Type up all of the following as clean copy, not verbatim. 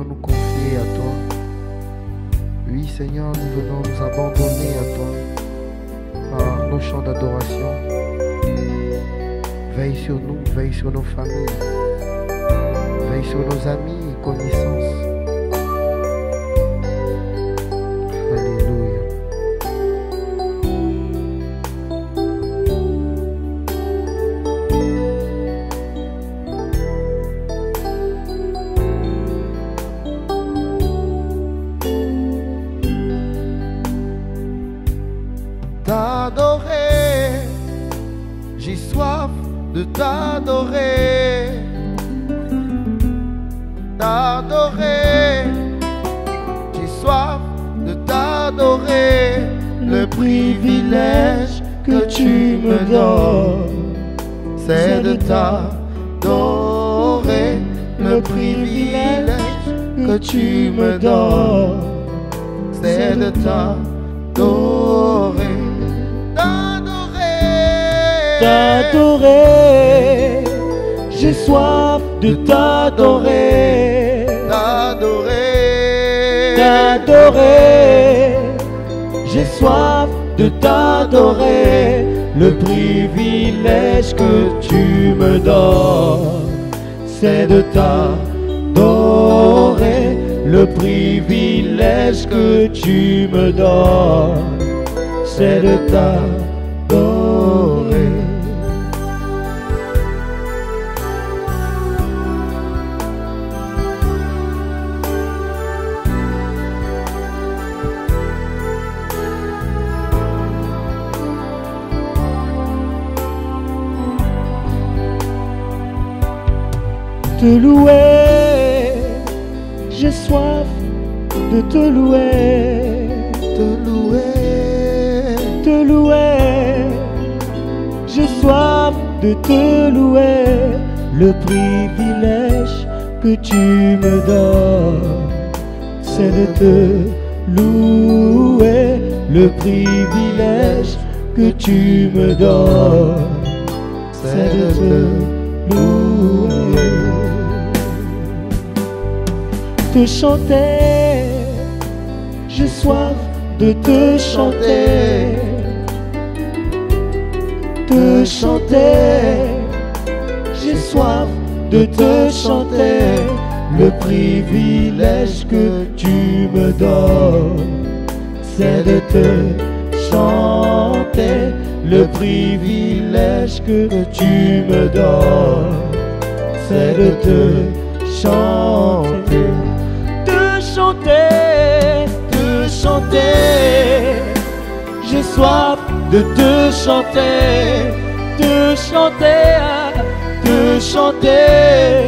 nous confier à toi. Oui, Seigneur, nous venons nous abandonner à toi par nos chants d'adoration. Veille sur nous, veille sur nos familles, veille sur nos amis et connaissances. Alléluia. T'adorer, j'ai soif de t'adorer, t'adorer, j'ai soif de t'adorer, le privilège que tu me donnes, c'est de t'adorer, le privilège que tu me donnes, c'est de t'adorer. T'adorer, j'ai soif de t'adorer, T'adorer, t'adorer, j'ai soif de t'adorer, le privilège que tu me donnes, c'est de t'adorer, le privilège que tu me donnes, c'est de t'adorer. Te louer, j'ai soif de te louer, te louer, te louer, j'ai soif de te louer, le privilège que tu me donnes, c'est de te louer, le privilège que tu me donnes, c'est de te louer. Te chanter, j'ai soif de te chanter, te chanter, j'ai soif de te chanter, le privilège que tu me donnes, c'est de te chanter, le privilège que tu me donnes, c'est de te chanter. Te chanter, j'ai soif de te chanter, te chanter, te chanter,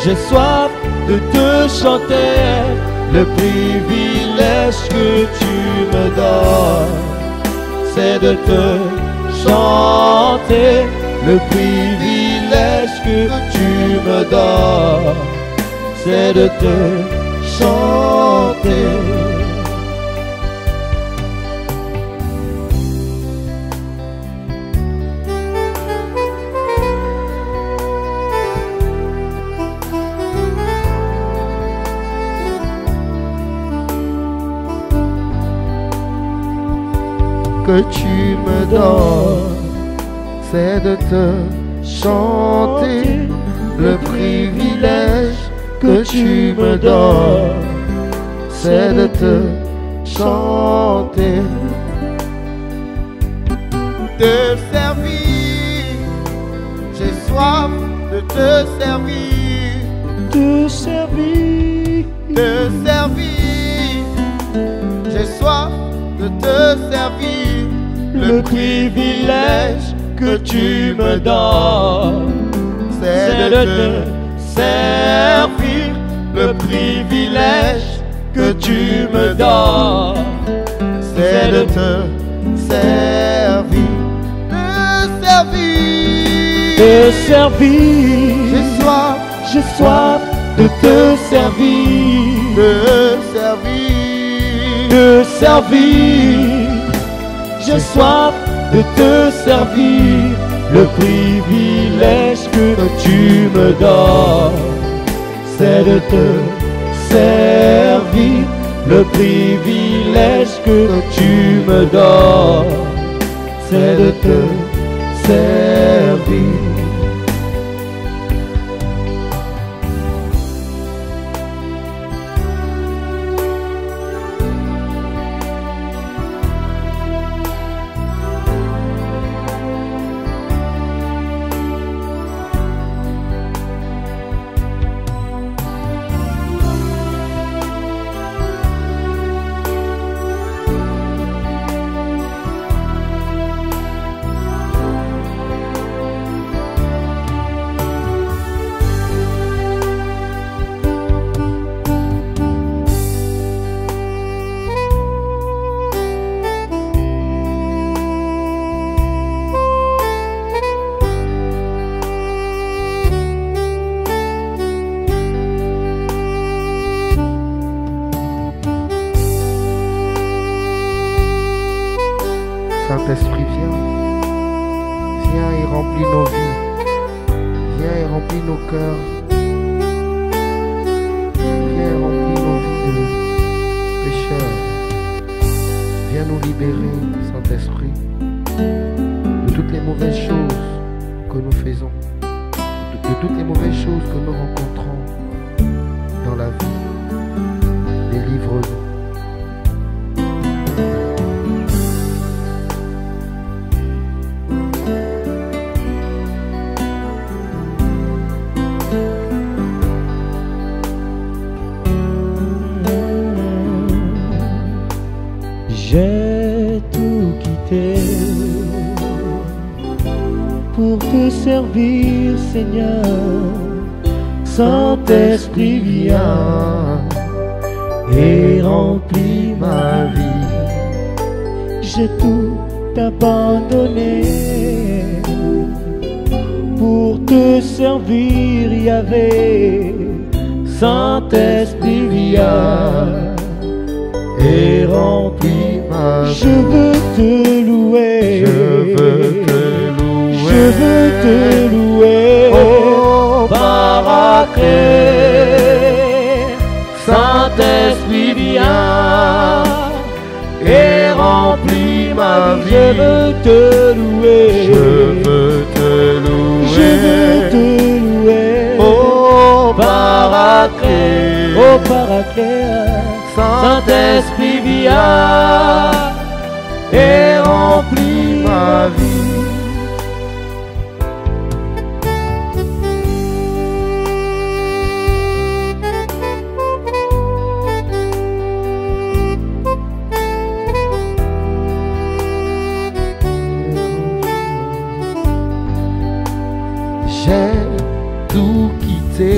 j'ai soif de te chanter, le privilège que tu me donnes, c'est de te chanter, le privilège que tu me donnes, c'est de te chanter. Que tu me donnes, c'est de te chanter, le privilège que tu me donnes, c'est de te chanter, te servir, j'ai soif de te servir, Te servir, te servir, j'ai soif de te servir, le privilège que tu me donnes, c'est de te servir, le privilège que tu me donnes, c'est de te servir, te servir, te servir, j'ai soif de te servir, de servir, te servir, j'ai soif de te servir, le privilège que tu me donnes, c'est de te Le privilège que tu me donnes, c'est de te servir. Saint-Esprit, viens et remplis nos vies, viens et remplis nos cœurs, viens et remplis nos vies de pécheurs, viens nous libérer, Saint-Esprit, de toutes les mauvaises choses que nous faisons, de toutes les mauvaises choses que nous rencontrons dans la vie. Délivre-nous. J'ai tout quitté pour te servir, Seigneur. Saint-Esprit, viens et remplis ma vie. J'ai tout abandonné pour te servir, Yahvé. Saint-Esprit, viens et remplis ma vie. Je veux te louer, Je veux te louer, je veux te louer, oh Paraclet. Saint-Esprit, viens et remplis ma vie. Je veux te louer, je veux te louer, je veux te louer, oh Paraclet, oh Paraclet. Saint-Esprit, viens et remplis ma vie. J'ai tout quitté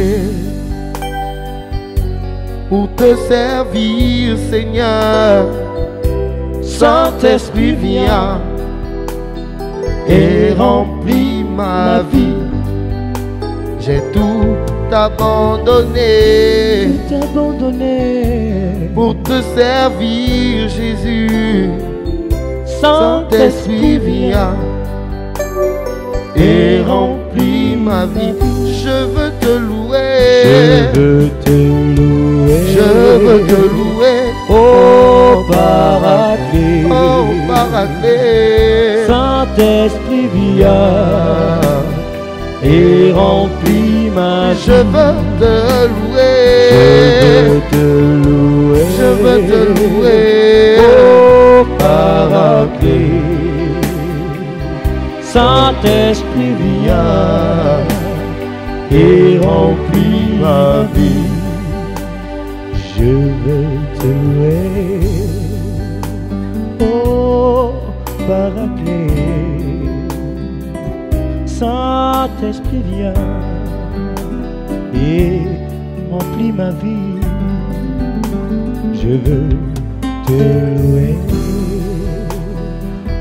pour te servir, Seigneur. Saint-Esprit, viens et remplis ma vie. J'ai tout abandonné pour te servir, Jésus. Saint-Esprit, viens et remplis ma vie. Je veux te louer, Je veux te louer, je veux te louer, oh Paraclet, oh Paraclet. Saint-Esprit, viens et remplis ma vie. Je veux te louer, je veux te louer, je veux te louer, oh Paraclet. Saint-Esprit, viens et remplis ma vie. Je veux te louer, oh Paraclet. Saint-Esprit, viens et remplis ma vie. Je veux te louer,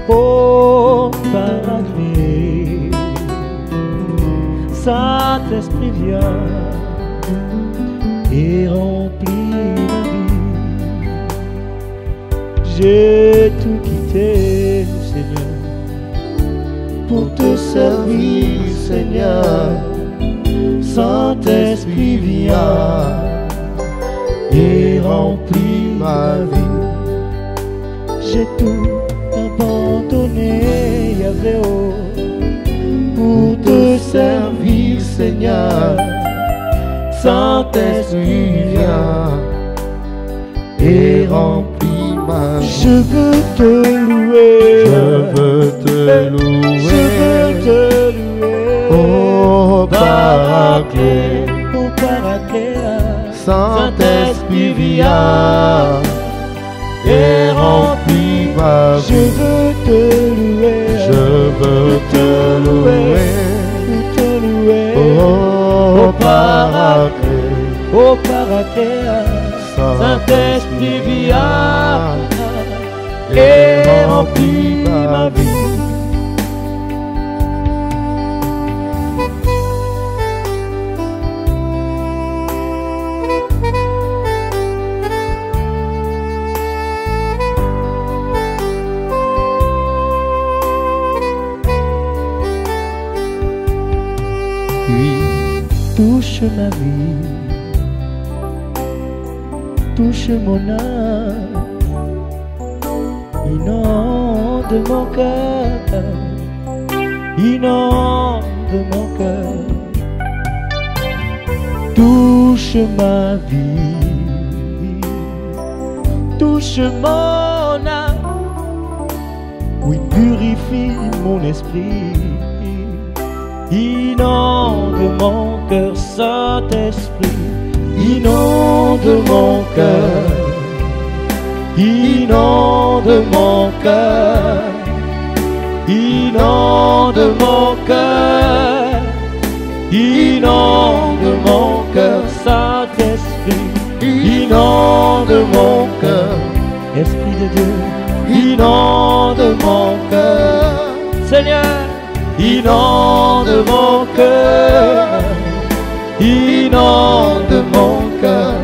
oh Paraclet. Saint-Esprit, viens et remplis ma vie. J'ai tout quitté, Seigneur, pour te servir, Seigneur. Saint-Esprit, viens et remplis ma vie. J'ai tout abandonné, Yahvé, oh, pour te servir, Seigneur. Saint-Esprit, viens Et remplis ma vie. je veux te louer, Je veux te louer. je veux te louer, Oh Paraclet, oh Paraclet, Saint-Esprit viens et remplis ma je vie. veux te louer, Je veux te louer. te louer, Oh Paraclet, oh Paraclet, Saint-Esprit viens et remplis ma vie. Oui, Touche ma vie, touche mon âme, inonde mon cœur, inonde mon cœur. Touche ma vie, touche mon âme, oui, purifie mon esprit. Inonde mon cœur, Saint-Esprit, inonde mon cœur, inonde mon cœur, inonde mon cœur, inonde mon cœur, Saint-Esprit, inonde mon cœur, Esprit de Dieu, inonde mon cœur, Seigneur. Inonde mon cœur, inonde mon cœur.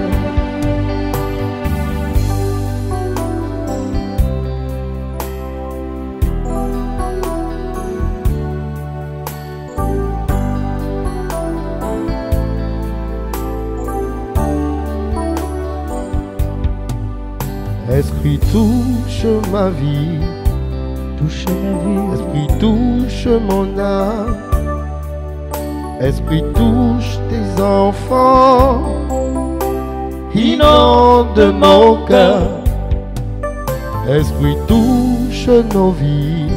Esprit touche ma vie. Touche ma vie, Esprit touche mon âme. Esprit touche tes enfants. inonde mon cœur, Esprit touche nos vies.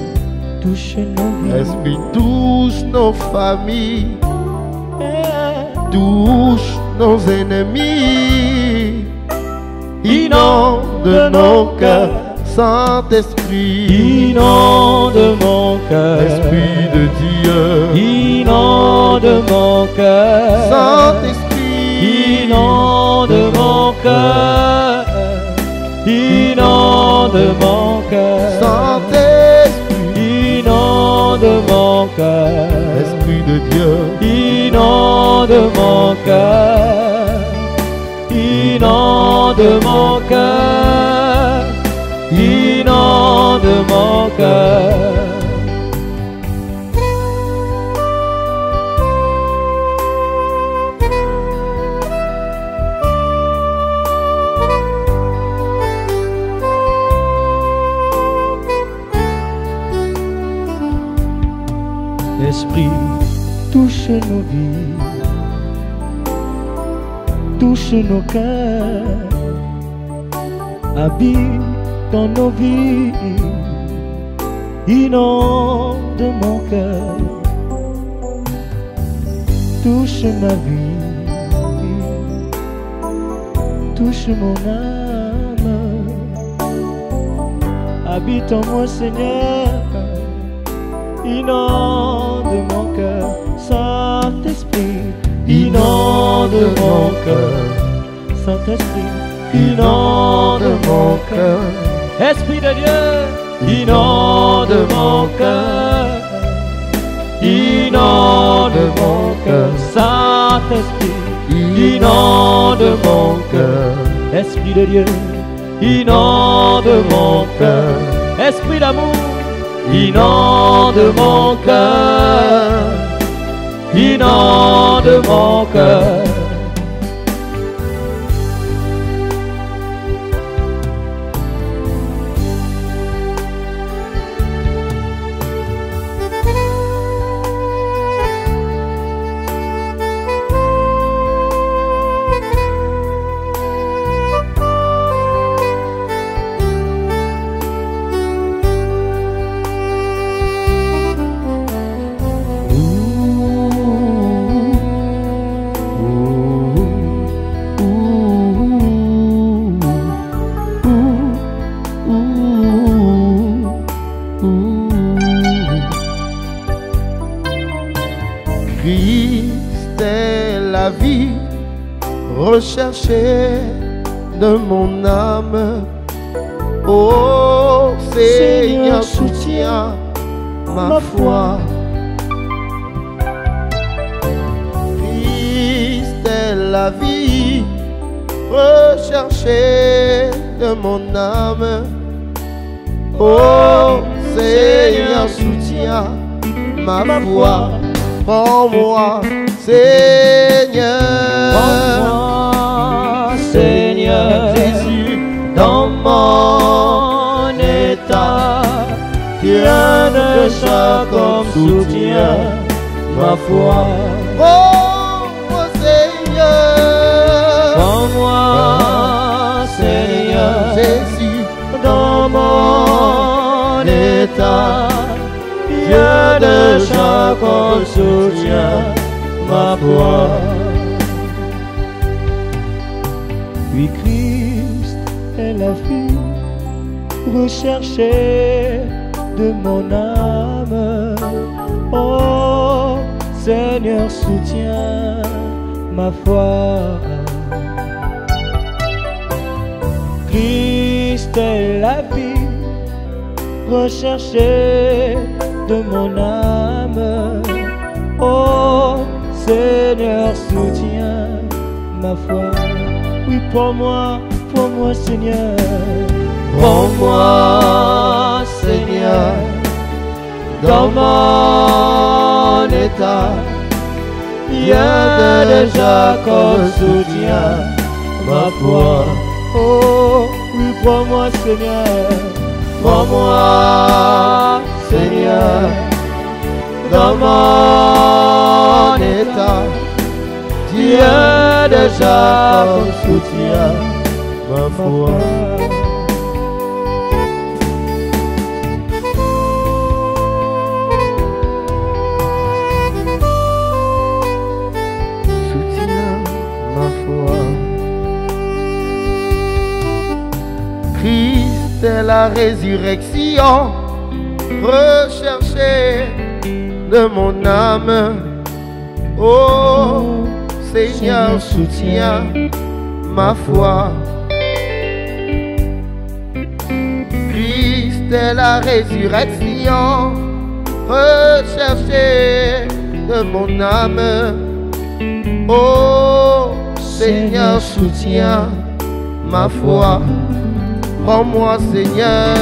touche nos vies. Esprit touche nos familles. Touche nos ennemis. Inonde nos cœurs. Saint-Esprit, Inonde mon cœur, Esprit de Dieu, inonde mon cœur, Saint-Esprit, inonde mon cœur, inonde mon cœur, Saint-Esprit, inonde mon cœur, Esprit de Dieu, inonde mon cœur, inonde mon cœur, inonde mon cœur. Esprit, touche nos vies, touche nos cœurs, habite dans nos vies, inonde mon cœur, touche ma vie, touche mon âme, habite en moi Seigneur, inonde mon cœur, Saint-Esprit, inonde mon cœur, Saint-Esprit, inonde mon cœur, Esprit de Dieu, inonde mon cœur, inonde mon cœur, Saint-Esprit, inonde mon cœur, Esprit de Dieu, inonde mon cœur, Esprit d'amour, inonde mon cœur, inonde mon cœur. recherché de mon âme. Oh Seigneur, soutiens ma foi. Christ est la vie recherchée de mon âme. Oh Seigneur, soutiens ma foi. Prends-moi, Seigneur. Prends-moi, Seigneur, Jésus, dans mon état. Rien de ça comme soutien ma foi. prends-moi, Seigneur. Prends-moi, Seigneur, Jésus, dans mon état. Rien de ça comme soutien ma foi. Puis Christ est la vie recherchée de mon âme. Oh Seigneur, soutiens ma foi. Christ est la vie recherchée de mon âme. Oh Seigneur, soutiens ma foi. Oui, prends-moi, Seigneur. prends-moi, Seigneur, dans mon état. Bien déjà comme soutien ma foi. Oh, oui, prends-moi, Seigneur. Prends-moi, Seigneur, dans mon état. Tu es déjà comme soutien ma foi. Soutiens ma foi. Christ est la résurrection recherchée de mon âme. Oh Seigneur, soutiens ma foi. Christ est la résurrection recherchée de mon âme. Oh Seigneur, soutiens ma foi. Prends-moi, Seigneur.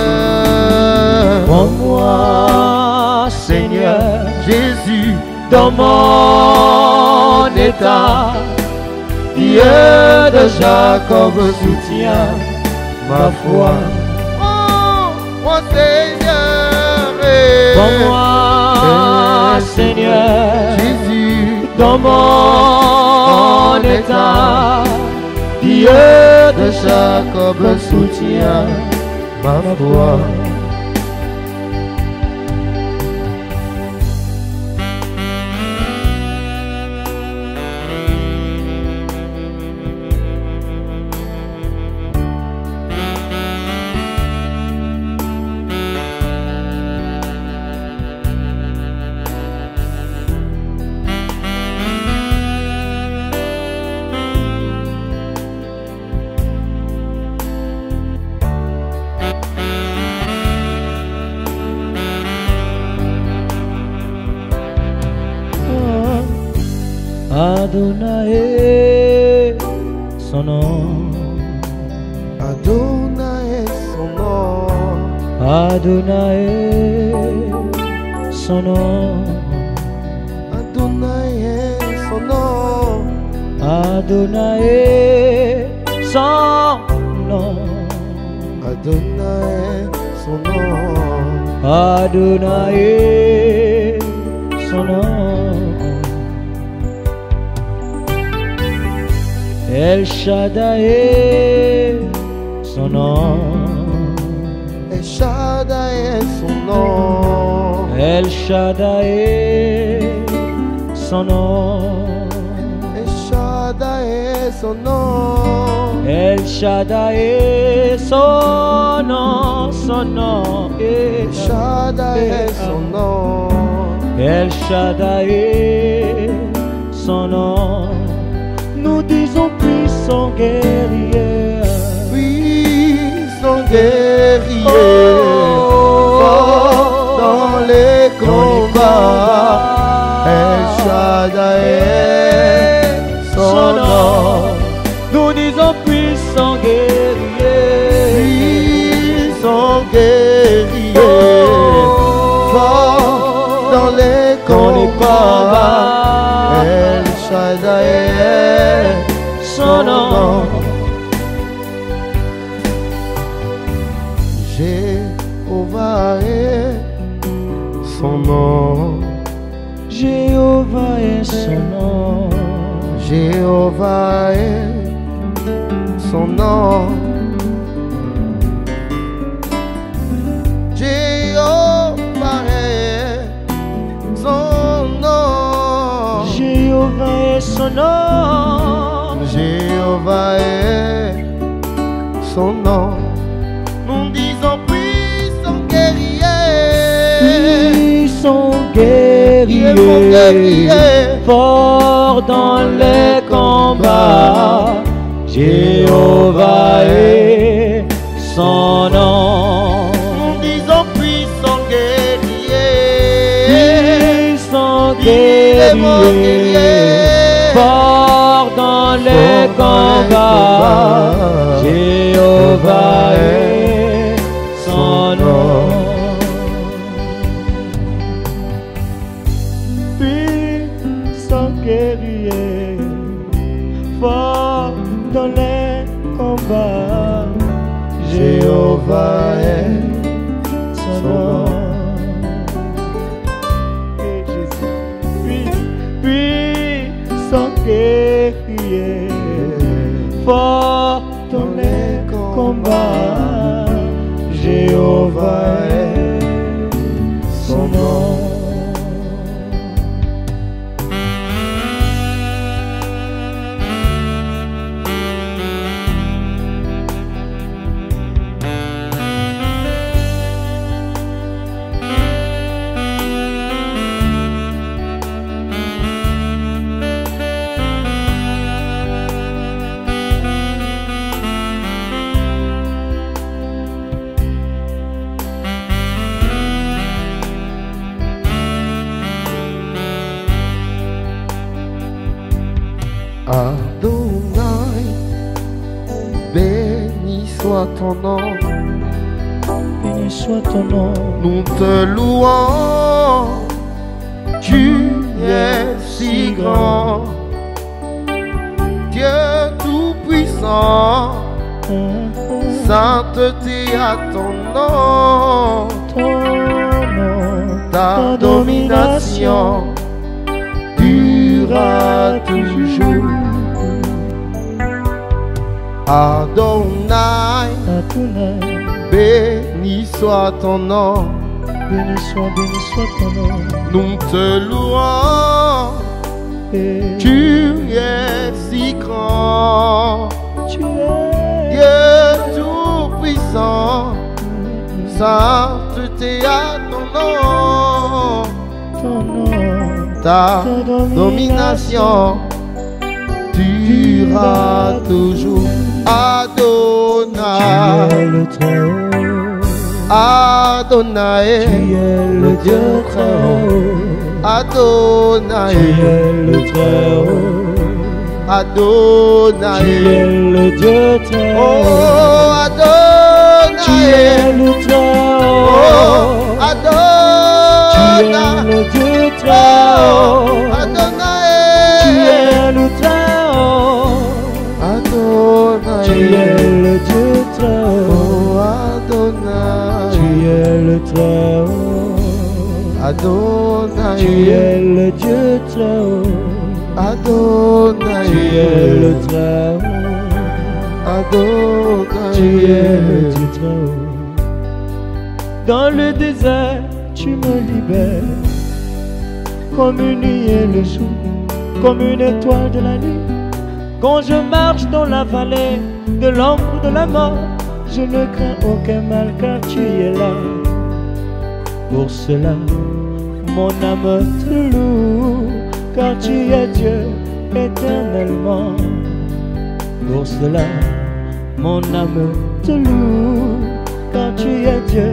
Prends-moi, Seigneur, Jésus, dans mon état. Dieu de Jacob soutient ma foi. Prends-moi, Seigneur. Prends-moi, Seigneur, Jésus, dans mon état. Dieu de Jacob soutient ma foi. Adonai, son nom. Adonai, son nom. Adonai, son nom. Adonai, son nom. Adonai, son nom. Adonai, son nom. Adonai, son nom. El Shaddai, son nom. El Shaddai, son nom. El Shaddai, son nom. El Shaddai, son nom. El Shaddai, son nom, son nom. El Shaddai, son nom. El Shaddai, son nom. Nous disons puissant guerrier, puissant guerrier, oh, fort dans les combats, El Shaddai, son nom. Nous disons puissant guerrier, puissant guerrier, fort dans les combats, El Shaddai, son nom. Jéhovah est son nom, Jéhovah est son nom, Jéhovah est son nom, Jéhovah est son nom, Jéhovah est son nom, Jéhovah est son nom. Nous disons puissant guerrier, puissant guerrier, guerrier, fort dans les combats, Jéhovah est son nom. nous disons puissant guerrier, Puissant guerrier, fort dans les combats, Jéhovah est son nom. Puissant guerrier, fort dans les combats, Jéhovah est son son nom. nom. Et Jésus, puissant guerrier, fort dans les combats, Jéhovah est son nom. Adonai, béni soit ton nom, Béni soit ton nom, nous te louons, tu es si grand, Dieu tout-puissant, sainteté à ton nom, ton nom, ta domination durera toujours. Adonai, Adonai, béni soit ton nom, béni soit ton nom. nous te louons, Et tu es si grand, tu es Dieu tout-puissant, sainteté à ton nom, ta domination durera toujours. Adonai, Tu es le Très-Haut, Adonai, tu es le Dieu Très-Haut, Adonai, tu es le Très-Haut, Adonai, tu es le Dieu Très-Haut, oh Adonai, tu es le Très-Haut, oh Adonai, tu es le Dieu Très-Haut, Adonai, tu es le Très-Haut, Adonai, tu es le Dieu Très-Haut, oh Adonai, tu es le Très-Haut, Adonai, tu es le Dieu Très-Haut, Adonai, tu es le Très-Haut, Adonai, tu es le Dieu Très-Haut. Dans le désert, tu me libères, comme une nuit et le jour, comme une étoile de la nuit. Quand je marche dans la vallée de l'ombre de la mort, je ne crains aucun mal car tu es là. Pour cela, mon âme te loue, car tu es Dieu éternellement. Pour cela, mon âme te loue, car tu es Dieu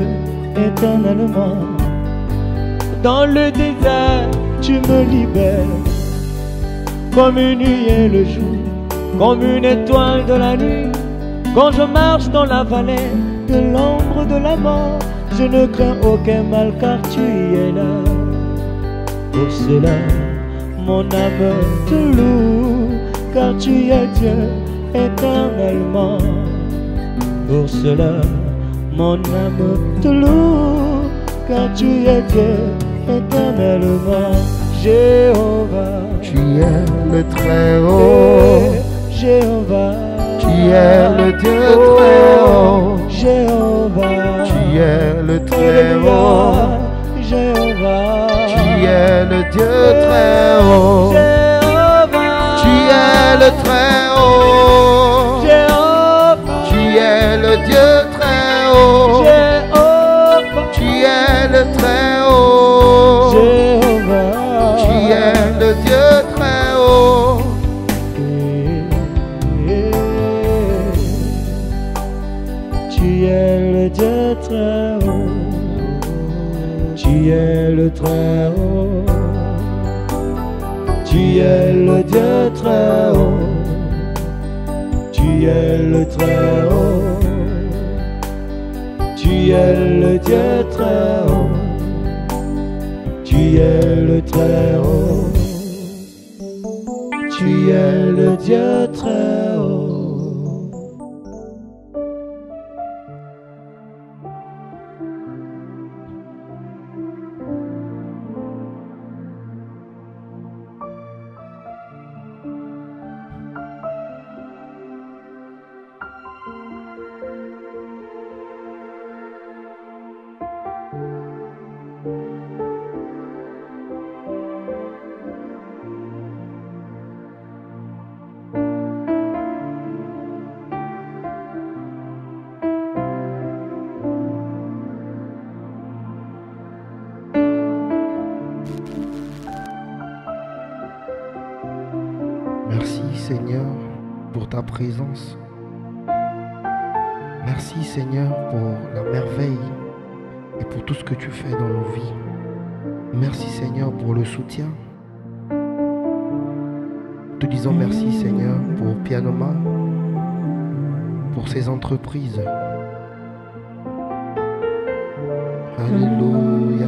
éternellement. Dans le désert, tu me libères, comme une nuit et le jour, comme une étoile de la nuit. Quand je marche dans la vallée de l'ombre de la mort, je ne crains aucun mal car tu es là. Pour cela, mon âme te loue, car tu es Dieu éternellement. Pour cela, mon âme te loue, car tu es Dieu éternellement. Jéhovah, tu es le Très-Haut. Jéhovah, tu es le Dieu Très-Haut. Jéhovah, tu es le Très-Haut. Jéhovah, tu es le Dieu Très-Haut. Jéhovah, tu es le Très-Haut. Jéhovah, tu es le Dieu Très-Haut. Jéhovah, tu es le Très-Haut. Jéhovah, tu es le Dieu Très-Haut. Tu es le Dieu Très-Haut. Tu es le Très-Haut. Tu es le Dieu Très-Haut. Tu es le Très-Haut. Tu es le Dieu Très-Haut. Tu es le Très-Haut. Tu es le Dieu Très-Haut. Merci Seigneur pour ta présence. Merci Seigneur pour la merveille et pour tout ce que tu fais dans nos vies. Merci Seigneur pour le soutien. Nous te disons merci Seigneur pour Pianoma, pour ses entreprises. Alléluia.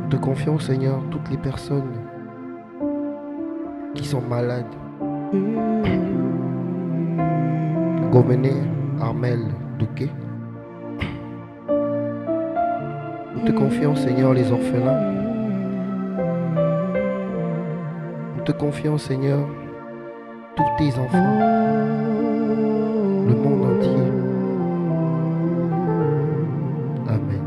Nous te confions Seigneur toutes les personnes qui sont malades. Gomene, Armel, Douké. Nous te confions Seigneur les orphelins. Nous te confions Seigneur tous tes enfants, le monde entier. Amen.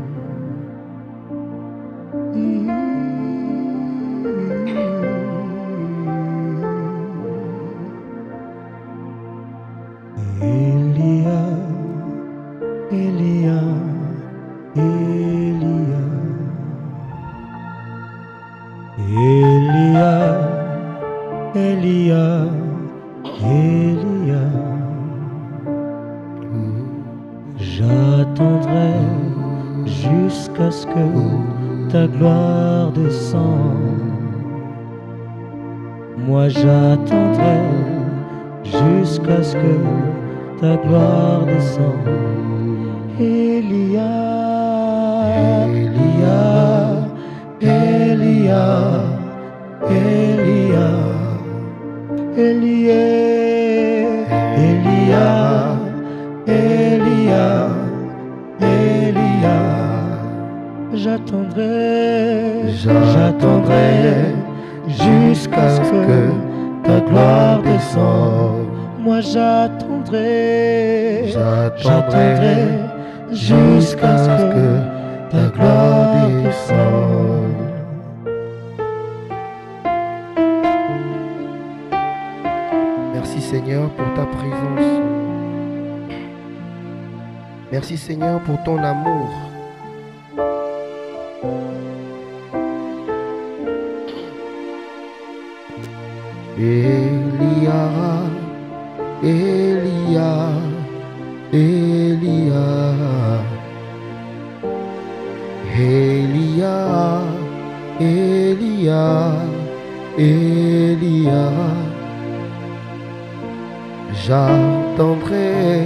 J'attendrai jusqu'à ce que ta gloire descende. Moi j'attendrai jusqu'à ce que ta gloire descende. Elia, Elia, Elia, Elia, Elia, Elia, Elia, Elia. J'attendrai jusqu'à ce que ta gloire descende. Moi j'attendrai jusqu'à ce que ta gloire descende. Merci Seigneur pour ta présence. Merci Seigneur pour ton amour. Elia, Elia, Elia, Elia, Elia, Elia. J'attendrai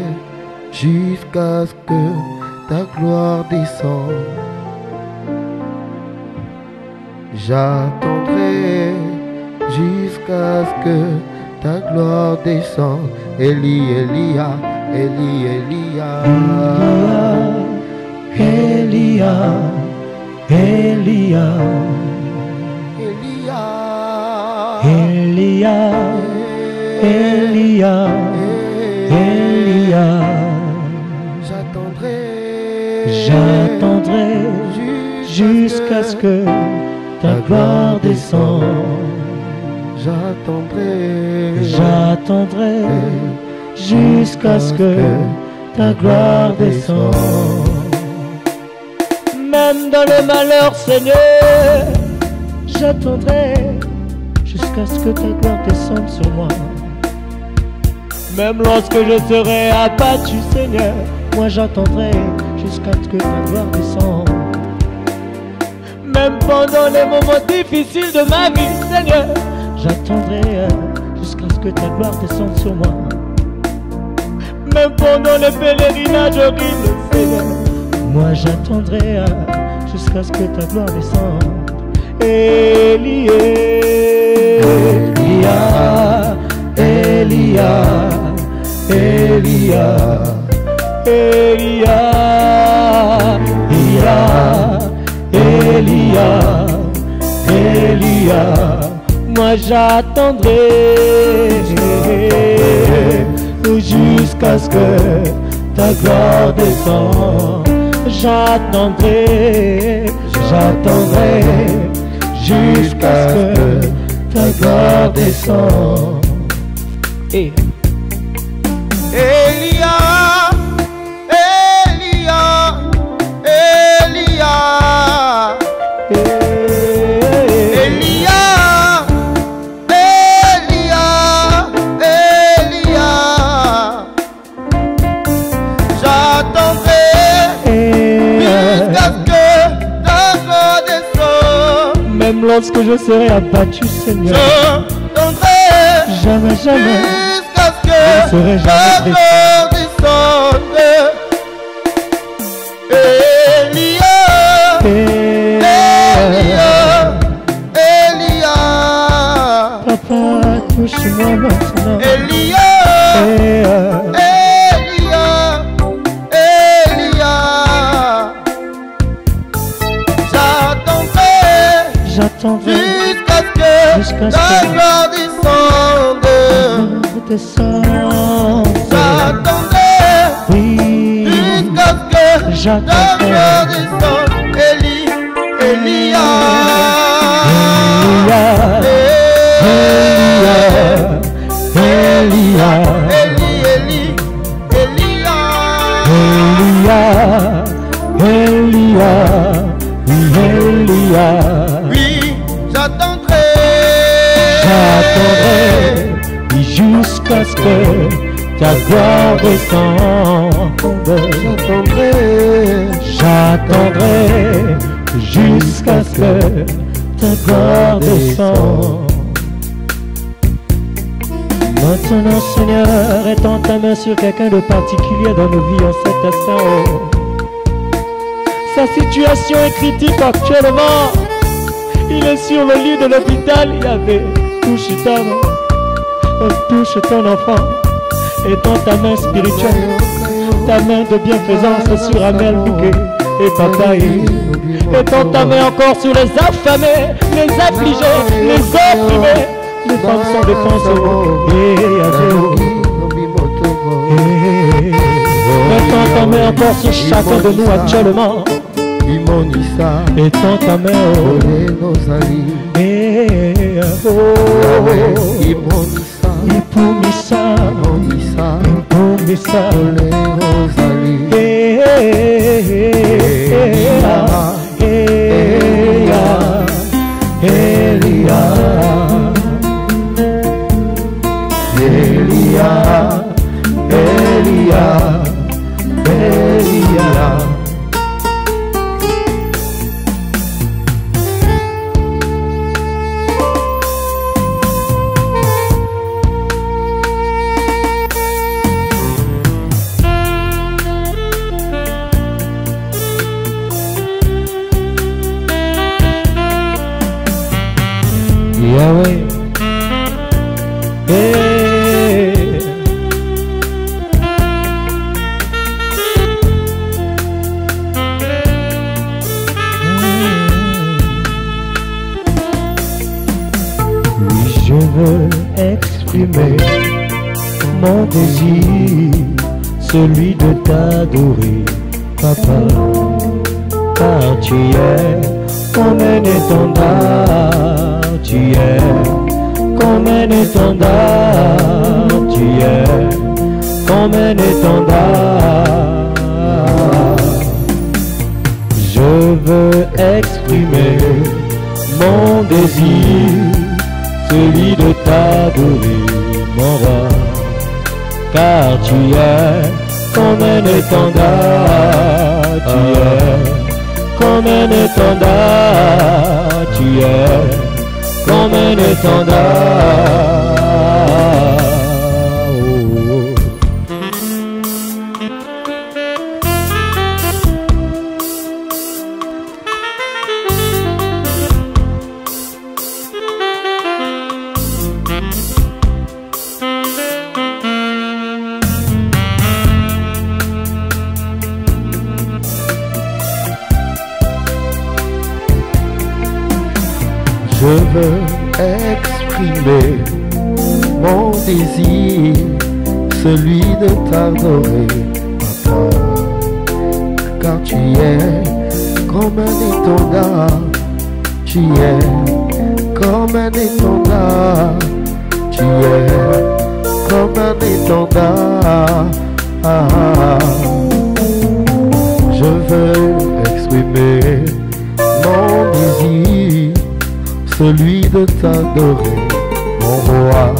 jusqu'à ce que ta gloire descende. J'attendrai jusqu'à ce que ta gloire descende. Eli, Elia, Eli, Elia. Elia, Elia, Elia, Elia, Elia, Elia. J'attendrai jusqu'à ce que ta gloire descende. J'attendrai jusqu'à ce que ta gloire descende. Même dans le malheur, Seigneur, j'attendrai jusqu'à ce que ta gloire descende sur moi. Même lorsque je serai abattu, Seigneur, moi j'attendrai jusqu'à ce que ta gloire descende. Même pendant les moments difficiles de ma vie, Seigneur, j'attendrai jusqu'à ce que ta gloire descende sur moi. Même pendant les pèlerinages horribles, Seigneur, moi j'attendrai jusqu'à ce que ta gloire descende. Elia, Elia, Elia, Elia, Elia, Elia, moi j'attendrai jusqu'à ce que ta gloire descende. J'attendrai jusqu'à ce que ta gloire descende. Et Elia, Elia, Elia, Elia, Elia, Elia. J'attendrai jusqu'à ce que ta gloire descende. même lorsque je serai abattu, Seigneur, j'attendrai jamais jusqu'à ce que je serai ta jamais gloire descende. Elia, Elia, Elia, Papa, touche-moi maintenant. Elia, Elia, Elia. J'attendrai jusqu'à ce que jusqu'à ce ta que gloire descende. J'attendrai Oui, jusqu'à ce que ta j'attendrai. gloire descende. Elia, Elia, Elia, Elia. oui, j'attendrai jusqu'à ce que ta gloire descende. J'attendrai jusqu'à ce que ta gloire descende. Maintenant, Seigneur, étends ta main sur quelqu'un de particulier dans nos vies en cet instant. Sa situation est critique actuellement. Il est sur le lit de l'hôpital. Il avait touché ton enfant. Étends ta main spirituelle, ta main de bienfaisance sur Amel Bouquet et Papa. Étends ta main encore sur les affamés, les affligés, les opprimés. Les femmes sont défenses. Étends ta main encore sur chacun de nous actuellement. Étends ta main. Elia, Elia, Elia. Yahweh, oui, je veux exprimer mon désir, celui de t'adorer, Papa, car tu es comme un étendard. Tu es comme un étendard, tu es comme un étendard. Je veux exprimer mon désir, celui de t'adorer, mon roi, car tu es comme un étendard, tu es comme un étendard, tu es comme un étendard. Oh, oh. Je veux exprimer mon désir, celui de t'adorer, Papa, car tu es comme un étendard, tu es comme un étendard, tu es comme un étendard. Je veux exprimer mon désir, celui de t'adorer, mon roi,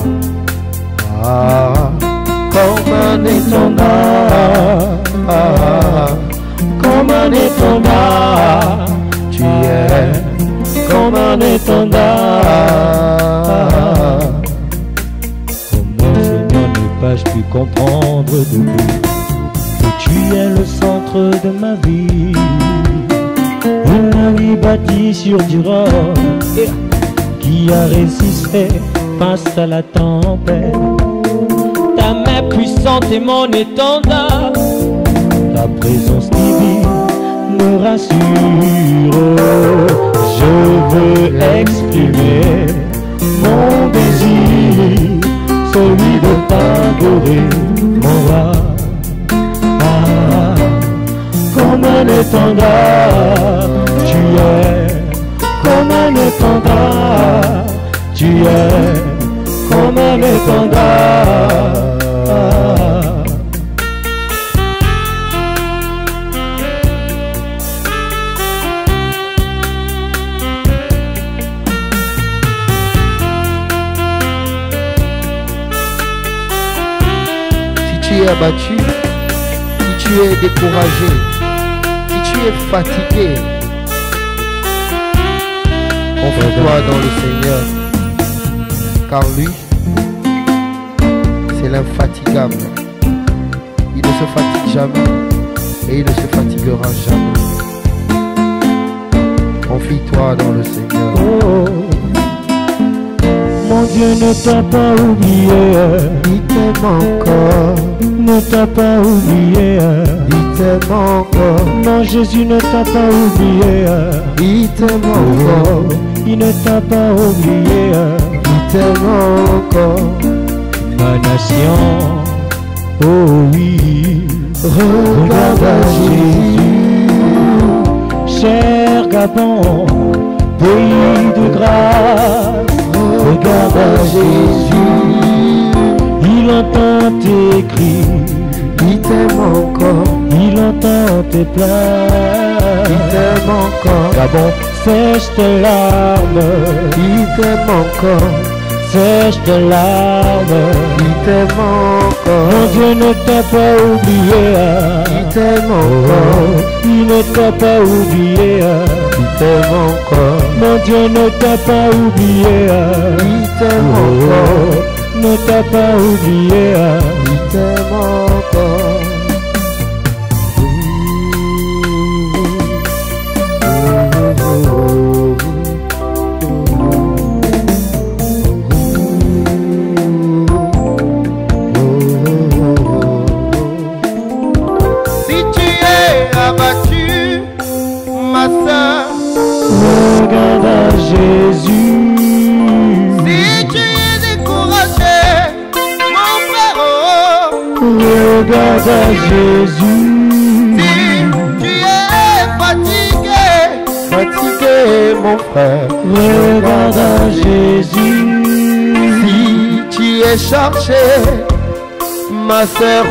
comme un étendard, comme un étendard, tu es comme un étendard. Comment, Seigneur, ne pas-je pu comprendre depuis que tu es le centre de ma vie, une vie bâtie sur du roc, qui a résisté face à la tempête. Ta main puissante est mon étendard, ta présence divine me rassure. Je veux exprimer mon désir, celui de t'adorer, mon roi, comme un étendard, tu es comme un étendard, tu es comme un étendard. Si tu es abattu, si tu es découragé, si tu es fatigué, confie-toi dans le Seigneur, car lui, c'est l'infatigable. Il ne se fatigue jamais et il ne se fatiguera jamais. Confie-toi dans le Seigneur. Oh, mon Dieu ne t'a pas oublié, Il t'aime encore, ne t'a pas oublié, il t'aime encore, mon Jésus ne t'a pas oublié, il t'aime encore, il ne t'a pas oublié, il t'aime encore. ma nation. Oh oui, Regarde à Jésus, cher Gabon, pays de grâce. regarde à Jésus, Il entend tes cris, il t'aime encore, il entend tes plaintes. il t'aime encore, Gabon, sèche tes larmes, il t'aime encore, sèche tes larmes. il t'aime encore. Mon Dieu ne t'a pas oublié. Il t'aime encore. Il ne t'a pas oublié. Il t'aime encore. Mon Dieu ne t'a pas oublié. Il t'aime encore. Ne t'a pas oublié. Il t'aime encore. Si tu es abattu, ma soeur, Regarde à Jésus. si tu es découragé, mon frère, Regarde à Jésus. si tu es fatigué, Fatigué, mon frère. Regarde à Jésus. Si tu es chargé, ma sœur,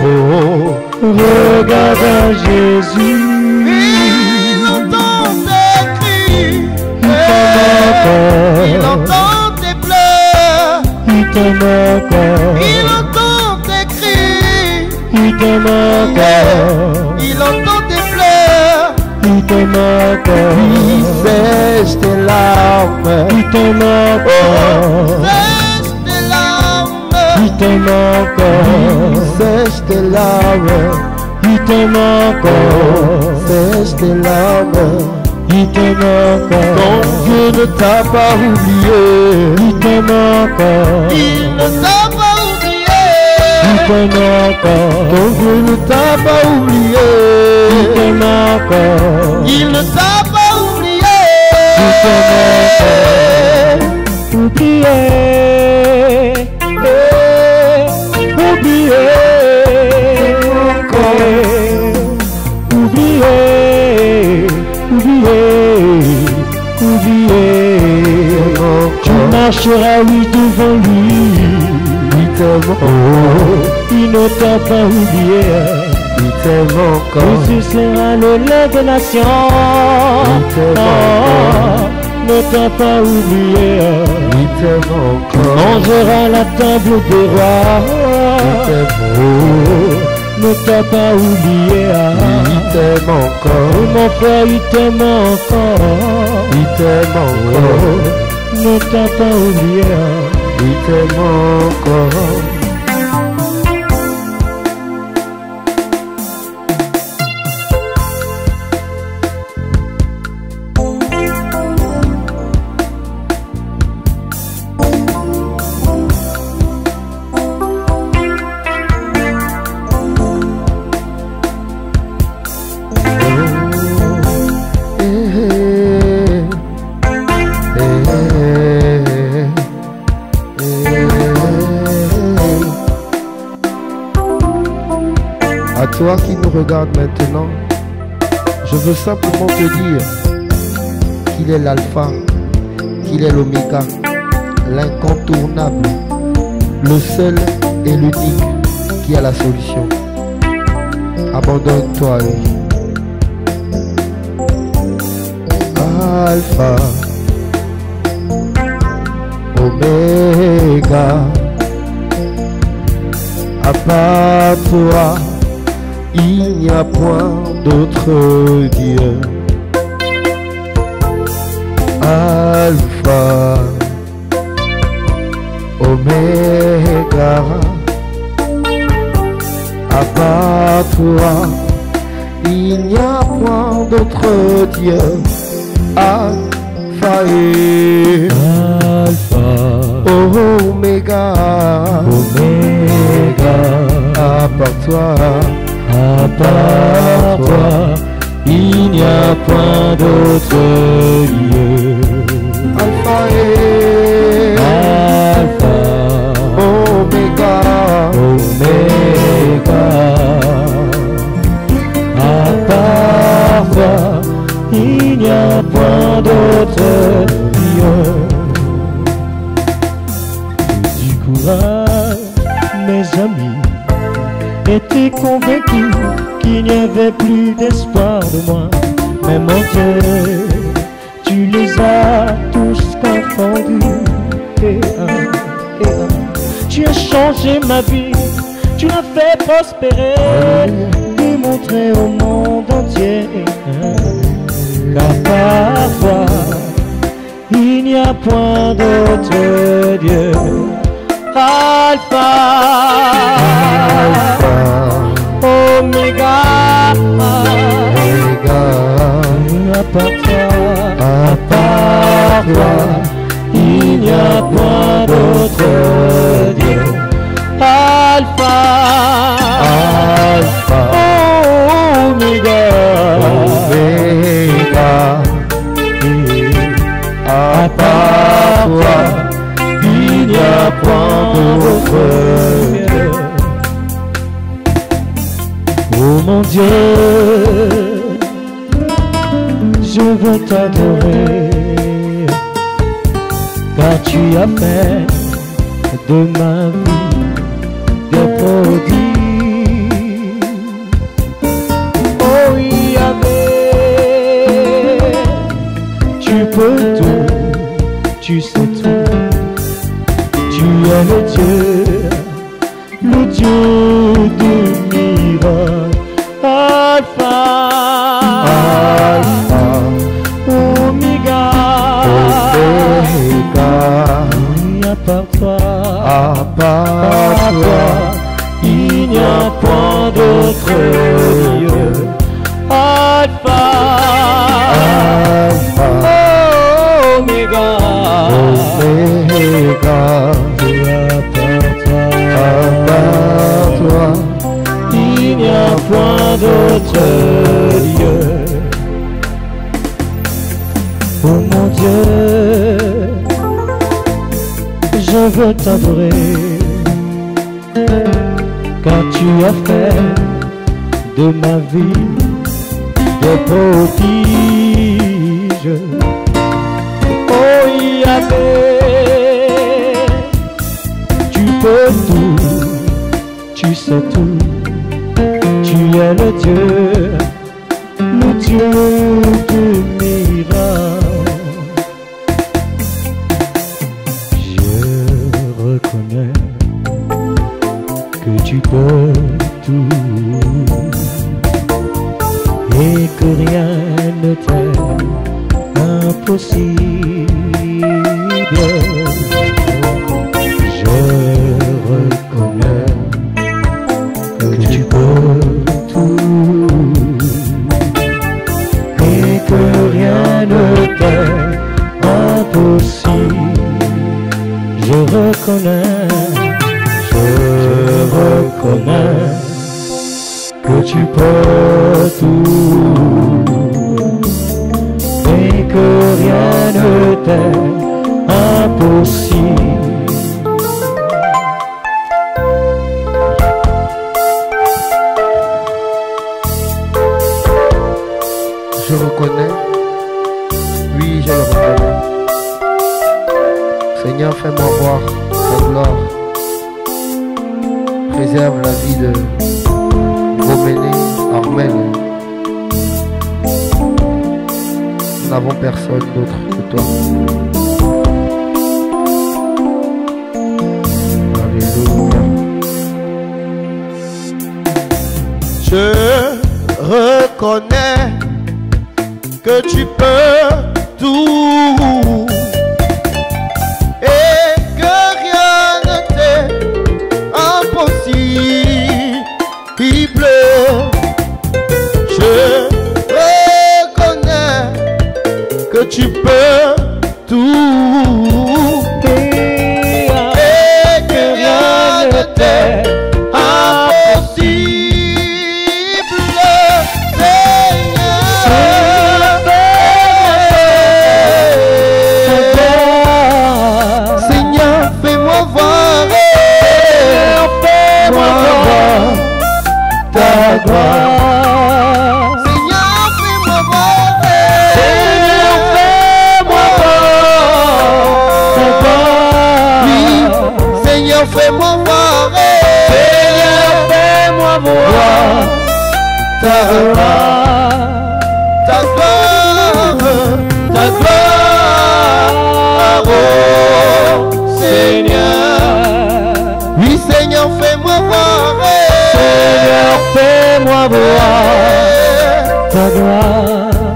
Regarde à Jésus. il entend tes cris, il entend tes pleurs, Il t'aime encore. il entend tes cris, Il t'aime encore. il entend tes pleurs, Il t'aime encore. il sèche tes larmes. Il t'aime encore. sèche tes larmes, Il t'aime encore. Sèche tes larmes. Il t'aime encore. Sèche tes larmes. Il t'aime Ton encore. Dieu ne t'a pas oublié. Il t'aime encore. il ne t'a pas oublié, Il t'aime encore. Ton Dieu ne t'a pas oublié. Il t'aime encore. il ne t'a pas oublié, Il t'aime encore. Oublié. Oublié. Oublié. Oublié. Oublié. Tu marcheras, oui, devant lui. Il t'aime encore. Il ne t'a pas oublié. Il t'aime encore. Jésus sera le lait des nations. Il t'aime encore. Ne t'a pas oublié. Il t'aime encore. Mangera la table des rois. Il t'aime encore. Ne t'a pas oublié. Il t'aime Oh, encore. mon frère, il t'aime encore. Il t'aime encore. Ne t'a pas oublié. Il t'aime encore. À toi qui nous regarde maintenant, je veux simplement te dire qu'il est l'alpha, qu'il est l'oméga, l'incontournable, le seul et l'unique qui a la solution. Abandonne-toi à lui. Alpha, Oméga, à part toi, il n'y a point d'autre Dieu. Alpha, Oméga, à part toi, il n'y a point d'autre Dieu. Alpha et Alpha, Oméga, Oméga, à part toi, à part toi, il n'y a point d'autre Dieu. Alpha et Alpha, Oméga, Oméga, à part toi, il n'y a point d'autre Dieu. Du courage, mes amis, étaient convaincus qu'il n'y avait plus d'espoir de moi. Mais mon Dieu, tu les as tous confondus. Et un, Tu as changé ma vie, tu l'as fait prospérer, démontrer au monde entier qu'à part toi, il n'y a point d'autre Dieu. Alpha, Omega, à part toi, il n'y a point d'autre Dieu. Alpha, Omega, à part toi, il n'y a point d'autre Dieu. Oh mon Dieu, je veux t'adorer, car tu as fait de ma vie des prodiges. Oh Yahvé, tu peux tout, tu sais tout. Tu es le Dieu du miracle. Alpha, Omega, à part toi, il n'y a point d'autre Dieu. Alpha, Omega, à part toi, il n'y a point d'autre Dieu. Oh mon Dieu, je veux t'adorer, car tu as fait de ma vie des prodiges. Oh Yahvé, tu peux tout, tu sais tout. Tu es le Dieu du miracle. Reconnais que tu peux tout et que rien ne t'est impossible. Je reconnais que tu peux tout et que rien ne t'est impossible. Je reconnais que tu peux tout et que rien ne t'est impossible. Je reconnais, oui, je le reconnais. Seigneur, fais-moi voir ta gloire. Préserve la vie de Roméné, Armel. Nous n'avons personne d'autre que toi. Alléluia. Je reconnais que tu peux tout et que rien ne t'est impossible. Je reconnais que tu peux tout et que rien ne t'est impossible. Seigneur, fais-moi voir ta gloire. Seigneur, fais-moi voir. Seigneur, fais-moi voir ta gloire. Oui, Seigneur, fais-moi voir. Seigneur, fais-moi voir ta gloire. Ta gloire, ta gloire, oh Seigneur. fais-moi voir. Seigneur, fais-moi voir ta gloire,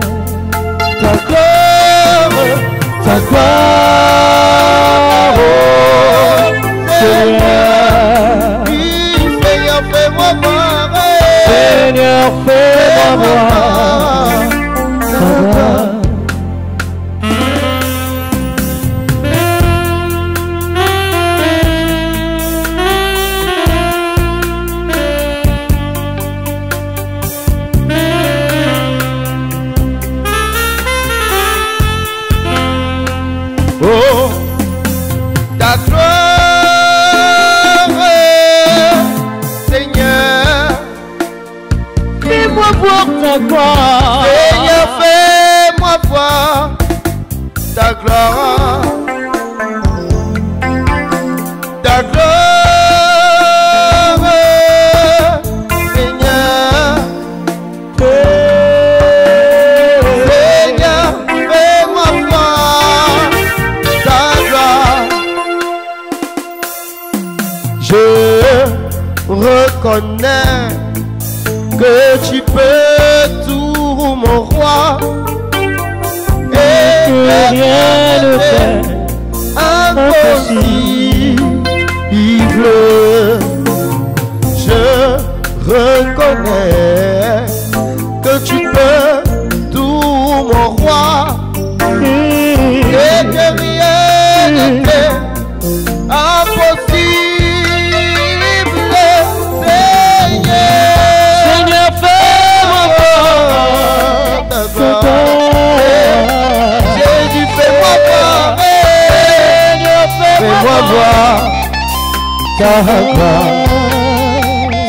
ta gloire, ta gloire, oh Seigneur. Oui, Seigneur, fais-moi voir. Seigneur, fais-moi voir ta gloire. Oh, ta gloire, Seigneur. Fais-moi voir ta gloire. Seigneur, fais-moi voir ta gloire. Ta gloire, Seigneur. Seigneur, fais-moi voir ta gloire. Je reconnais que tu peux tout, mon roi, et Que rien ne fait impossible. Je reconnais que tu peux tout, mon roi, et que rien ne fait impossible. Seigneur, fais-moi voir Ta ta gloire. gloire. Jésus, fais-moi voir. Seigneur, Fais-moi voir ta gloire.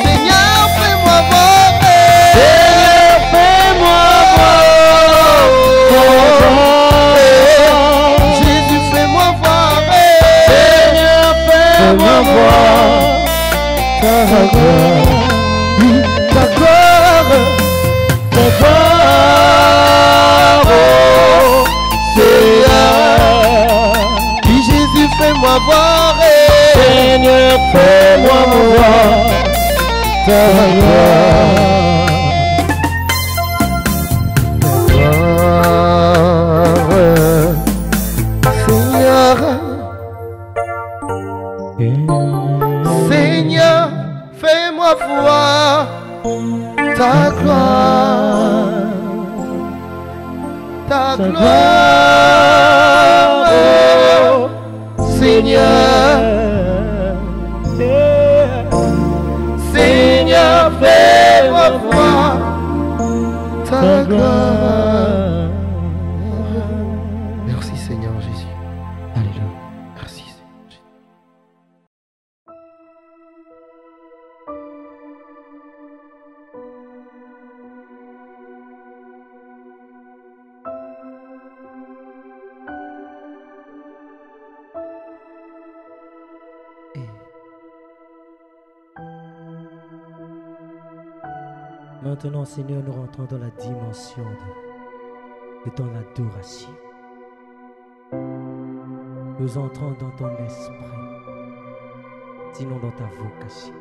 Seigneur, fais-moi voir. Seigneur, fais-moi voir ta gloire. Jésus, fais-moi voir. Seigneur, fais-moi voir ta gloire. Ta gloire, Ta gloire, oh Seigneur. oui, Jésus, fais-moi voir. Seigneur, fais-moi voir ta gloire. Seigneur, Seigneur, fais-moi voir ta gloire. Ta gloire, Seigneur, Seigneur, fais-moi voir ta gloire. Merci Seigneur Jésus. Alléluia. Merci Seigneur Jésus. Maintenant, Seigneur, nous rentrons dans la dimension de ton adoration. Nous entrons dans ton esprit, sinon dans ta vocation.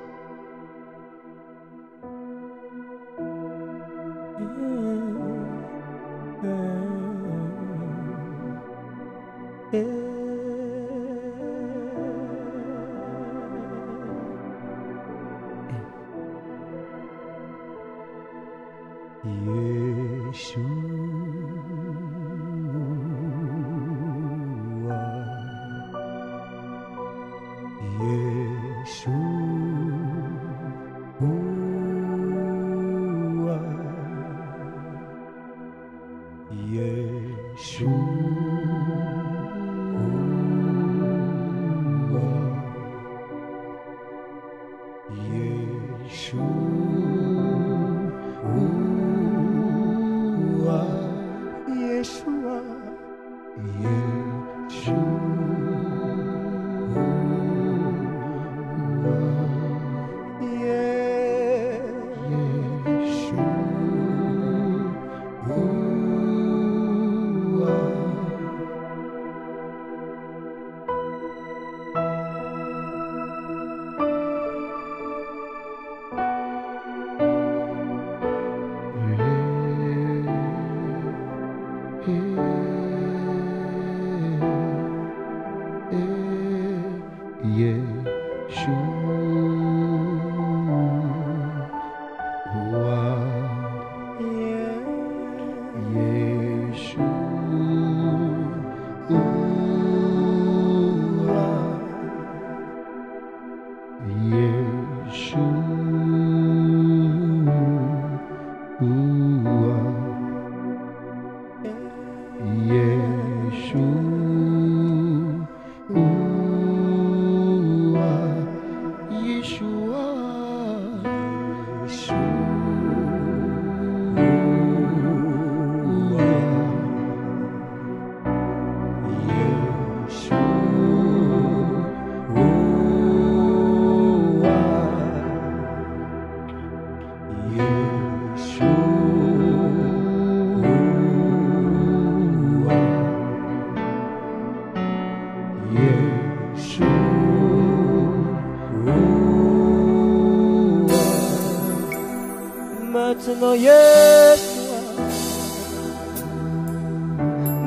Maintenant, Yeshua,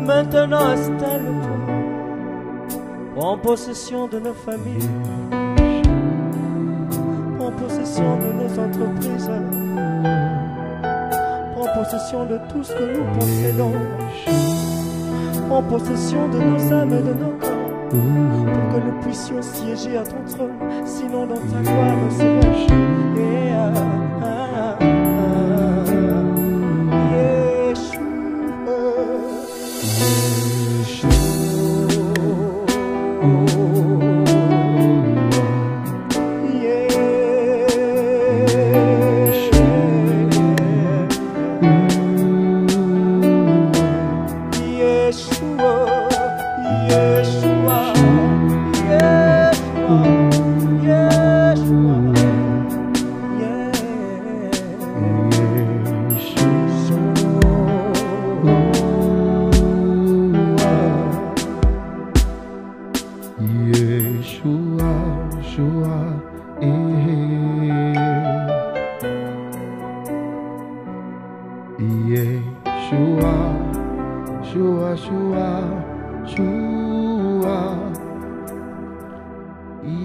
maintenant installe-toi, prends possession de nos familles, prends possession de nos entreprises, prends possession de tout ce que nous possédons, prends possession de nos âmes et de nos corps, pour que nous puissions siéger à ton trône, sinon dans ta gloire, Seigneur.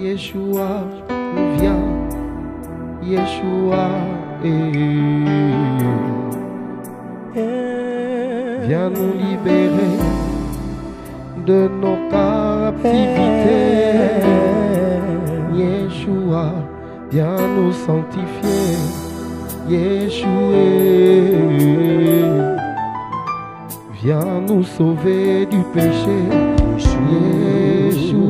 Yeshua, viens, Yeshua, viens nous libérer de nos captivités. Yeshua, viens nous sanctifier. Yeshua, viens nous sauver du péché. Yeshua.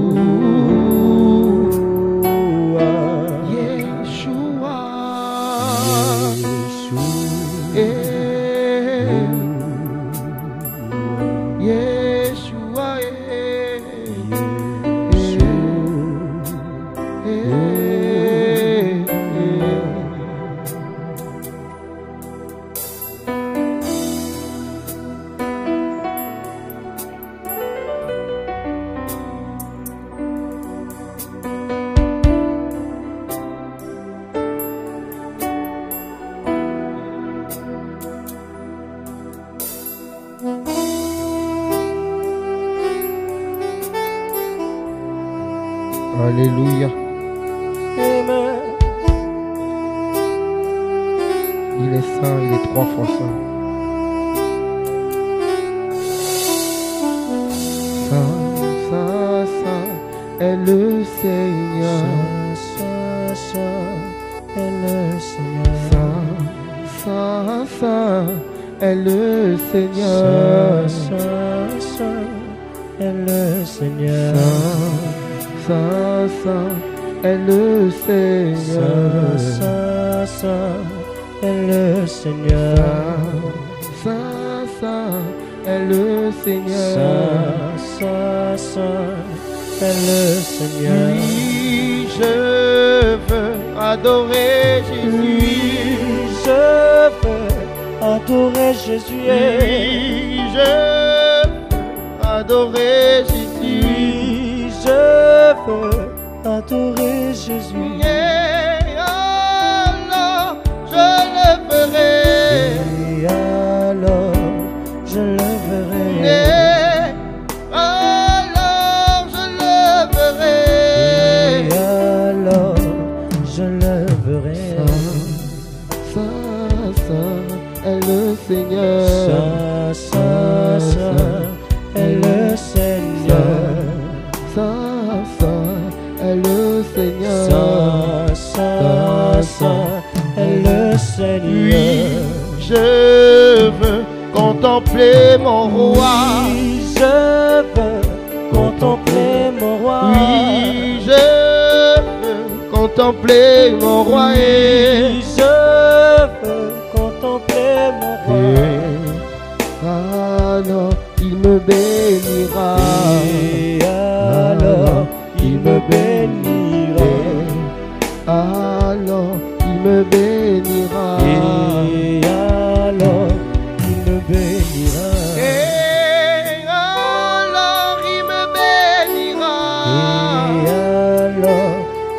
Alléluia. Amen. Il est saint, il est trois fois saint. Saint, saint, saint est le Seigneur. Saint, saint est le Seigneur. Saint, saint, saint est le Seigneur. Saint, saint est le Seigneur. Saint, saint est le Seigneur. Saint, saint est le Seigneur. Saint, saint est le Seigneur. Saint, saint est le Seigneur. Oui, je veux adorer Jésus. Oui, je veux adorer Jésus. Oui, je veux adorer Jésus. Oui, je veux adorer Jésus. Et alors je le ferai. Et alors je le verrai. Et alors je le verrai. Et alors je le verrai. Saint, saint est le Seigneur. Saint, saint, saint est le Seigneur. Saint, saint est le Seigneur. Saint, Seigneur. Oui, je veux contempler mon roi. Oui, je veux contempler mon roi. Oui, je veux contempler mon roi. Oui, je veux contempler mon roi. Alors il me bénira. Et alors il me bénira. Alors il me bénira. Et alors il me bénira. Et alors il me bénira. Et alors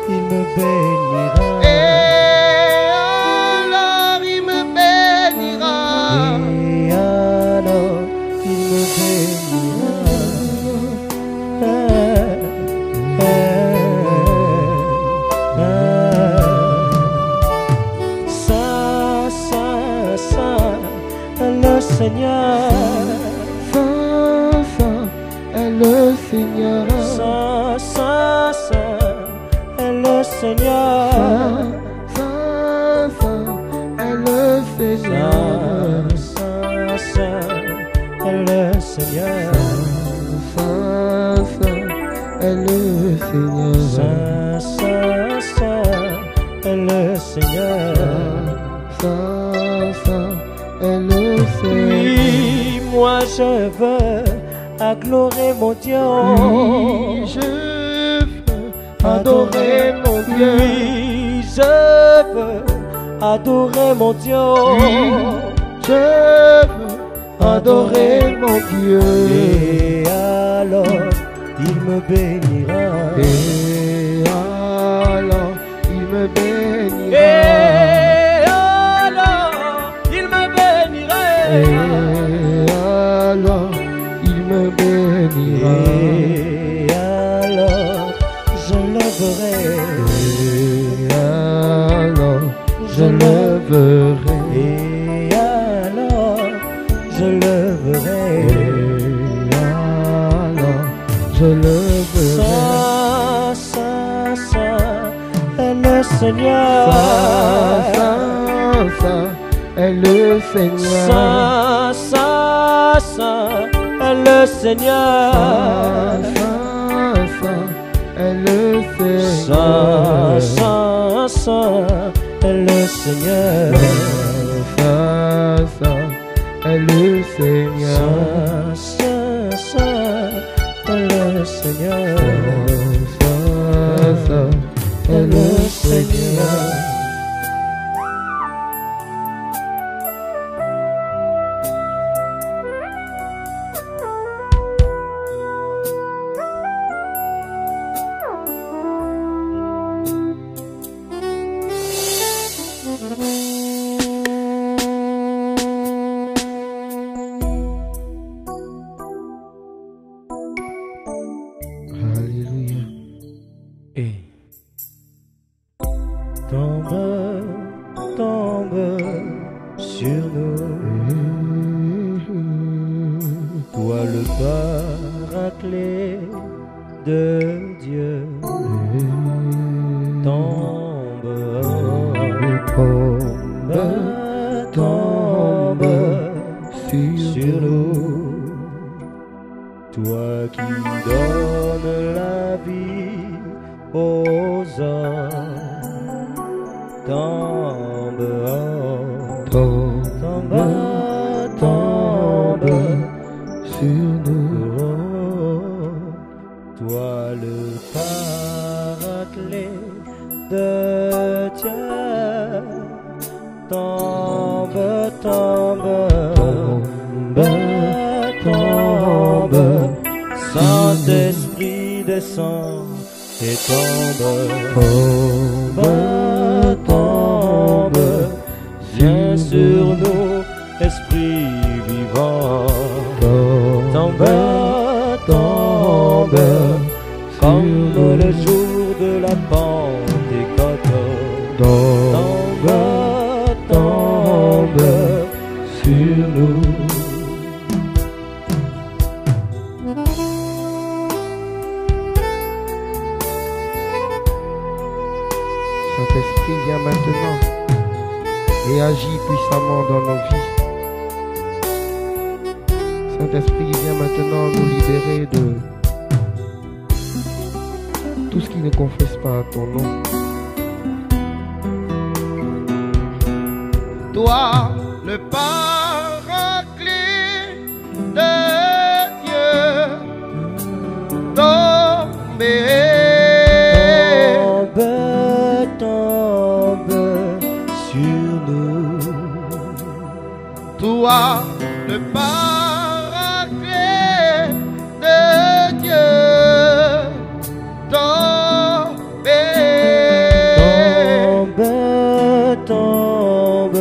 il me bénira. Et alors il me bénira. Et alors il me bénira. Le Seigneur, Saint, Saint est le Seigneur. Saint, Saint, Saint est le Seigneur. Saint, Saint est le Seigneur. Saint, Saint est le Seigneur. Saint, Saint est le Seigneur. Saint, Saint, Saint est le Seigneur. Saint, Saint est le Seigneur. Oui, moi je veux adorer mon Dieu. Oui, je veux adorer mon Dieu. Oui, je veux adorer mon Dieu. Oui, je veux adorer mon Dieu. Et alors il me bénira. Et alors il me bénira. Et alors il me bénira. Et alors il me bénira. Et alors je lèverai. Et alors je lèverai. Et alors je lèverai. Et alors je lèverai. Saint, Saint, Saint est le Seigneur. Saint, Saint est le Seigneur. Saint, Saint, Saint est le Seigneur. Saint, Saint est le Seigneur. Saint, Saint, Saint est le Seigneur. Saint, Saint est le Seigneur. Saint, Saint, Saint est le Seigneur. Saint, Saint est le Seigneur. Alléluia. Et tombe, tombe sur nous, toi le paraclet de Dieu. Tombe, tombe, tombe sur nous, toi qui donnes la vie aux hommes. Tombe, tombe, tombe sur nous. Toi le paraclet de Dieu. Tombe, tombe, tombe, Saint-Esprit descend et tombe, tombe, viens sur nous, Esprit vivant. Tombe, tombe, comme le jour de la Pentecôte. Tombe, tombe sur nous. Saint-Esprit, viens maintenant. et agis puissamment dans nos vies. Saint-Esprit, viens maintenant nous libérer de tout ce qui ne confesse pas ton nom. Toi, le paraclet de Dieu, tombé. Tombe sur nous. Toi, le paraclet de Dieu, tombé. Tombe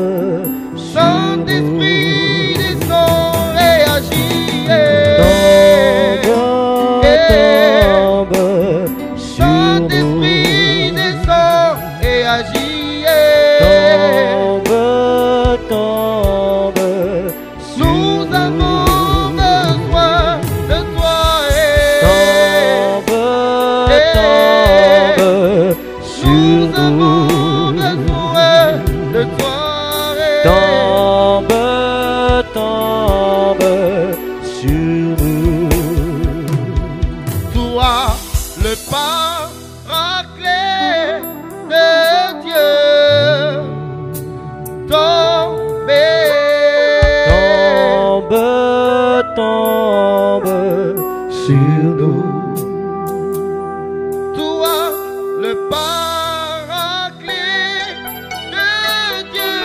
sur Saint-Esprit, descend et agit. Tombe sur Saint-Esprit, descend et agit. Tombe sur Nous avons besoin de toi. Tombe sur Nous avons nous. besoin de toi. Tombe sur nous. Toi, le paraclet de Dieu, tombé. Tombe sur nous. Toi, le paraclet de Dieu,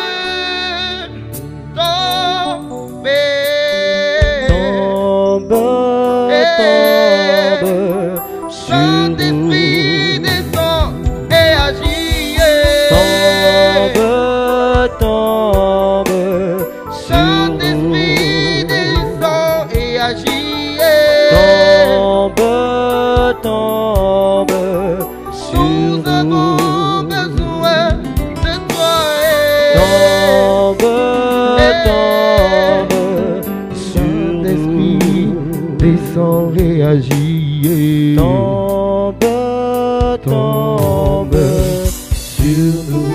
tombé. Tombe sur Saint-Esprit, nous. descend et agit. Tombe sur Saint-Esprit, nous. descend et agit. Tombe sur Nous avons nous. besoin de toi. Tombe sur Saint-Esprit, nous. descend et agit. Tombe sur nous.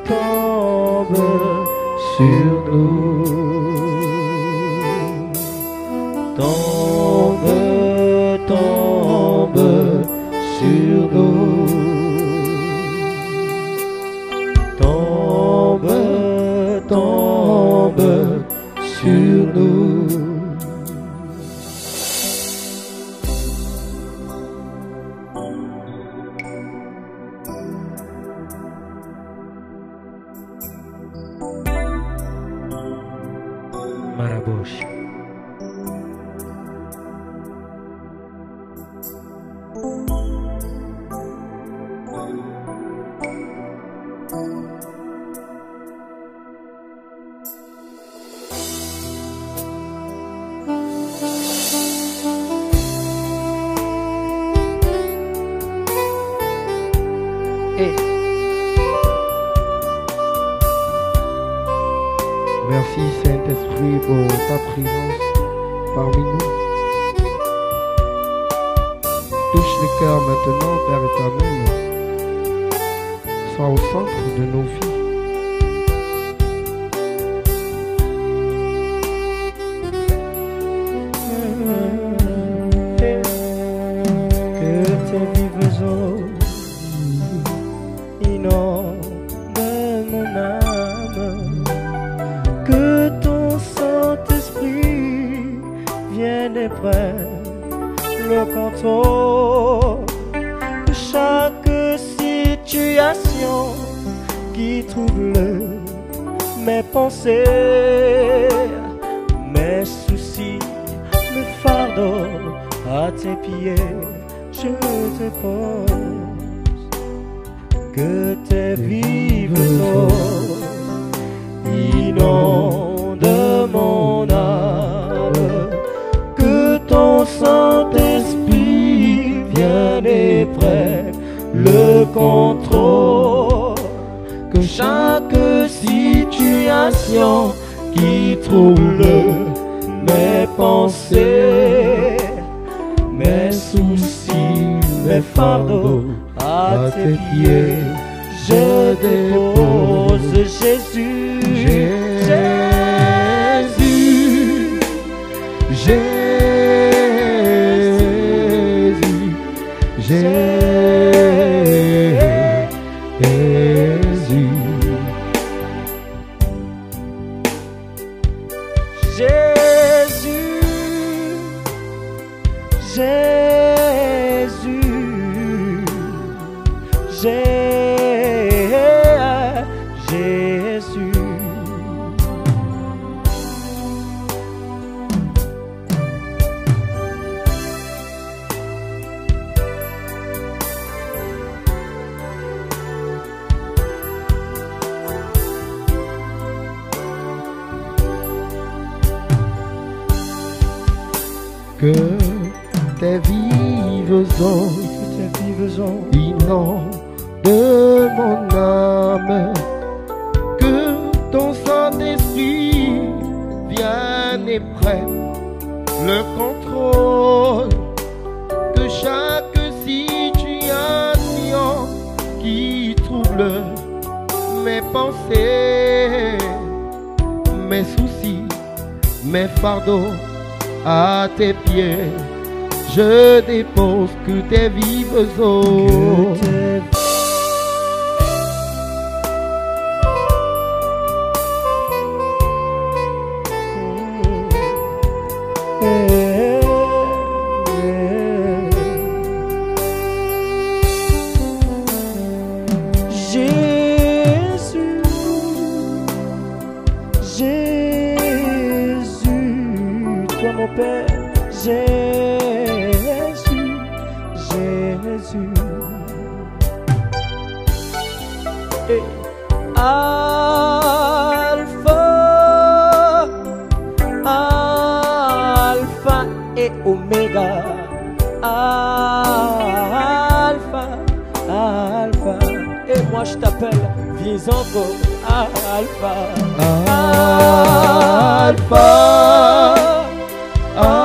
Tombe sur nous. Tombe sur nous. Tombe sur nous. Marabosh. Merci Saint-Esprit pour ta présence parmi nous. Touche les cœurs maintenant, Père éternel. Sois au centre de nos vies. Que tes vives eaux inondent mon âme, que ton Saint-Esprit vienne et prenne le contrôle de chaque situation qui trouble mes pensées, mes soucis, le fardeau à tes pieds, je te pose. Que tes vives eaux inondent mon âme, que ton Saint-Esprit vienne et prenne le contrôle, que chaque situation qui trouble mes pensées, mes soucis, mes fardeaux à tes pieds. Je dépose Jésus, Jésus, Jésus, Jésus. Que tes vives ondes inondent de mon âme, que ton Saint-Esprit vienne et prenne le contrôle, que chaque situation qui trouble mes pensées, mes soucis, mes fardeaux, à tes pieds, je dépose que tes vives eaux. Mon Père, Jésus, Jésus. Et Alpha, Alpha et Oméga, Alpha, Alpha. Et moi je t'appelle, viens encore, Alpha, Alpha. Alpha,